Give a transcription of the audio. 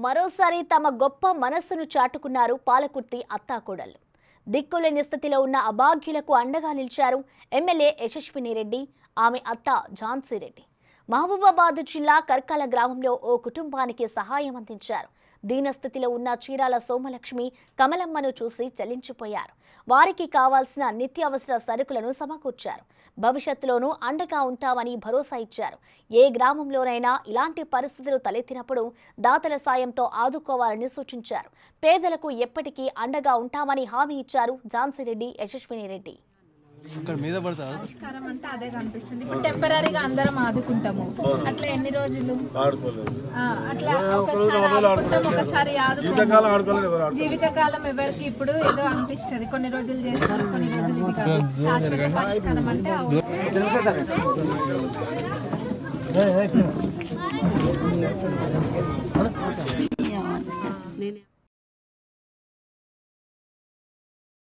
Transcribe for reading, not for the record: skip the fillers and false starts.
మరోసారి తమ గొప్ప మనస్సును చాటుకున్నారు పాలకుర్తి అత్తాకోడళ్లు. దిక్కులేని స్థితిలో ఉన్న అభాగ్యులకు అండగా నిలిచారు ఎమ్మెల్యే యశస్విని రెడ్డి, ఆమె అత్త ఝాన్సీ రెడ్డి. మహబూబాబాద్ జిల్లా కర్కాల గ్రామంలో ఓ కుటుంబానికి సహాయం అందించారు. దీనస్థితిలో ఉన్న చీరాల సోమలక్ష్మి, కమలమ్మను చూసి చలించిపోయారు. వారికి కావాల్సిన నిత్యావసర సరుకులను సమకూర్చారు. భవిష్యత్తులోనూ అండగా ఉంటామని భరోసా ఇచ్చారు. ఏ గ్రామంలోనైనా ఇలాంటి పరిస్థితులు తలెత్తినప్పుడు దాతల సాయంతో ఆదుకోవాలని సూచించారు. పేదలకు ఎప్పటికీ అండగా ఉంటామని హామీ ఇచ్చారు ఝాన్సీ రెడ్డి, యశస్విని రెడ్డి. పరిష్కారం అంటే అదే కనిపిస్తుంది. ఇప్పుడు టెంపరీగా అందరం ఆదుకుంటాము, అట్లా ఎన్ని రోజులు అట్లా ఒకసారి ఆదుకుంటాం, ఒకసారి జీవితకాలం ఎవరికి ఇప్పుడు ఏదో అనిపిస్తుంది. కొన్ని రోజులు చేస్తారు, కొన్ని రోజులు ఇది కాదు. శాశ్వత పరిష్కారం అంటే